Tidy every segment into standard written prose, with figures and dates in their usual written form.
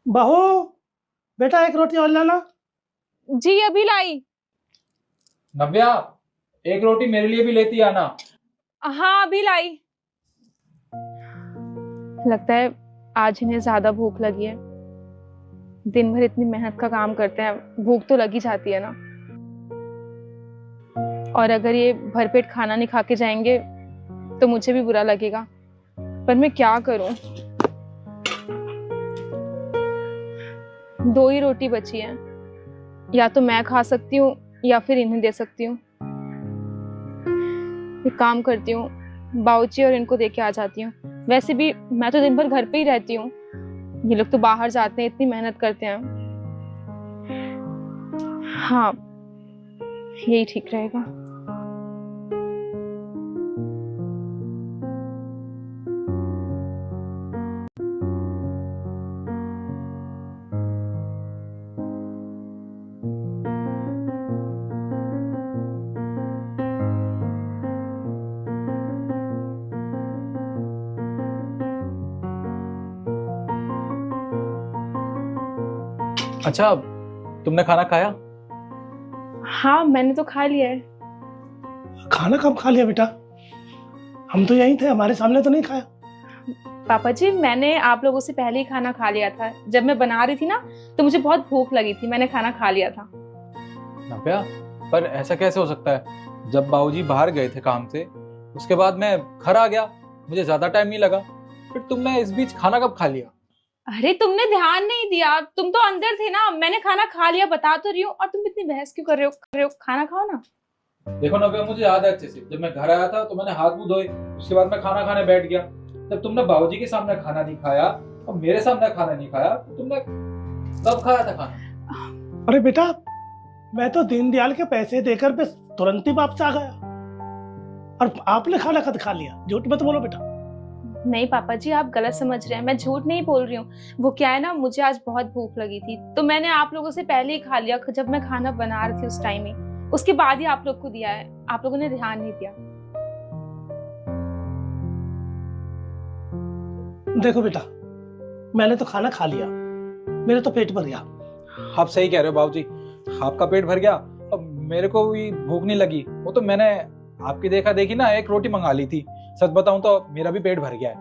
बहू, बेटा एक रोटी और लाना। जी अभी लाई। नव्या, एक रोटी मेरे लिए भी लेती आना। हाँ अभी लाई। लगता है आज इन्हें ज्यादा भूख लगी है। दिन भर इतनी मेहनत का काम करते हैं, भूख तो लगी जाती है ना। और अगर ये भरपेट खाना नहीं खा के जाएंगे तो मुझे भी बुरा लगेगा, पर मैं क्या करूं। 2 ही रोटी बची है, या तो मैं खा सकती हूँ या फिर इन्हें दे सकती हूँ। एक काम करती हूँ, बाऊची और इनको दे के आ जाती हूँ। वैसे भी मैं तो दिन भर घर पे ही रहती हूँ, ये लोग तो बाहर जाते हैं, इतनी मेहनत करते हैं। हाँ यही ठीक रहेगा। अच्छा, तुमने खाना खाया? हाँ मैंने तो खा लिया है। खाना कब खा लिया बेटा? हम तो यहीं थे, हमारे सामने तो नहीं खाया। पापा जी मैंने आप लोगों से पहले ही खाना खा लिया था। जब मैं बना रही थी ना तो मुझे बहुत भूख लगी थी, मैंने खाना खा लिया था। नव्या, पर ऐसा कैसे हो सकता है? जब बाबूजी बाहर गए थे काम से, उसके बाद मैं घर आ गया, मुझे ज्यादा टाइम नहीं लगा, फिर तुमने इस बीच खाना कब खा लिया? अरे तुमने ध्यान नहीं दिया, तुम तो अंदर थे ना। मैंने खाना खा लिया, बता तो रही हूँ। और तुम इतनी बहस क्यों कर रहे हो? खाना खाओ ना। देखो नव्या, मुझे याद है अच्छे से, जब मैं घर आया था तो मैंने हाथ मुंह धोए, उसके बाद मैं खाना खाने बैठ गया। जब तुमने बाबूजी के सामने खाना नहीं खाया और मेरे सामने खाना नहीं खाया, तो तुमने कब खाया था खाना? अरे बेटा, मैं तो दीनदयाल के पैसे देकर बस तुरंत ही वापस आ गया, और आपने खाना कब खा लिया? झूठ मत बोलो बेटा। नहीं पापा जी, आप गलत समझ रहे हैं। मैं झूठ नहीं बोल रही हूँ। वो क्या है ना, मुझे आज बहुत भूख लगी थी तो मैंने आप लोगों से पहले ही खा लिया, जब मैं खाना बना रही थी उस टाइम ही। उसके बाद ही आप लोग को दिया है, आप लोगों ने ध्यान नहीं दिया। देखो बेटा, मैंने तो खाना खा लिया, मेरे तो पेट भर गया। आप सही कह रहे हो बाबूजी, आपका पेट भर गया, अब मेरे को भी भूख नहीं लगी। वो तो मैंने आपकी देखा देखी ना एक रोटी मंगा ली थी। सच बताऊं तो मेरा भी पेट भर गया है।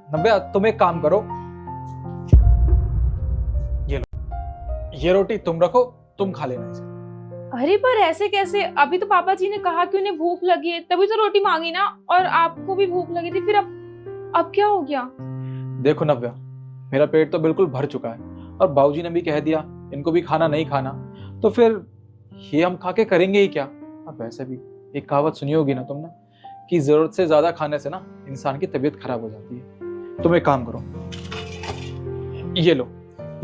नव्या, तुम एक काम करो, ये लो, ये रोटी तुम रखो, तुम खा लेना इसे। अरे पर ऐसे कैसे? अभी तो पापा जी ने कहा कि उन्हें भूख लगी है, तभी तो रोटी मांगी ना। और आपको भी भूख लगी थी, फिर अब क्या हो गया? देखो नव्या, मेरा पेट तो बिल्कुल भर चुका है, और बाबूजी ने भी कह दिया इनको भी खाना नहीं खाना, तो फिर ये हम खा के करेंगे ही क्या? अब वैसे भी एक कहावत सुनी होगी ना तुमने, कि जरूरत से ज्यादा खाने से ना इंसान की तबीयत खराब हो जाती है। तुम एक काम करो, ये लो,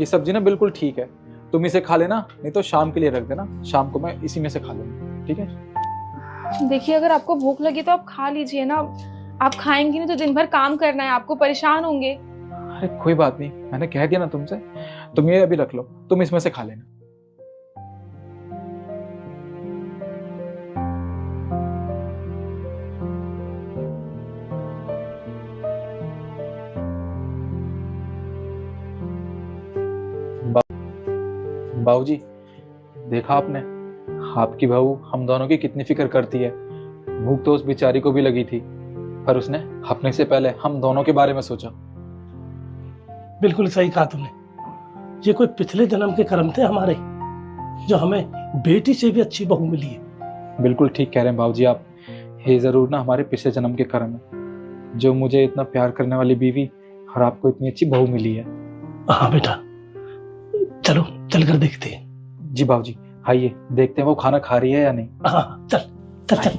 ये सब्जी ना बिल्कुल ठीक है, तुम इसे खा लेना, नहीं तो शाम के लिए रख देना, शाम को मैं इसी में से खा लूंगा, ठीक है? देखिए अगर आपको भूख लगी तो आप खा लीजिए ना। आप खाएंगी नहीं तो दिन भर काम करना है, आपको परेशान होंगे। अरे कोई बात नहीं, मैंने कह दिया ना तुमसे, तुम ये अभी रख लो, तुम इसमें से खा लेना। बाबूजी, देखा आपने, आपकी बहू हम दोनों की कितनी फिक्र करती है। भूख तो उस बेचारी को भी लगी थी, पर उसने अपने से पहले हम दोनों के बारे में सोचा। बिल्कुल सही कहा तुमने। ये कोई पिछले जन्म के कर्म थे हमारे, जो हमें बेटी से भी अच्छी बहू मिली है। बिल्कुल ठीक कह रहे हैं बाबूजी आप, ये जरूर ना हमारे पिछले जन्म के कर्म है, जो मुझे इतना प्यार करने वाली बीवी और आपको इतनी अच्छी बहू मिली है। हाँ बेटा, चलो चलकर देखते हैं। जी बाबूजी, आइए देखते हैं वो खाना खा रही है या नहीं। हाँ चल चल चल।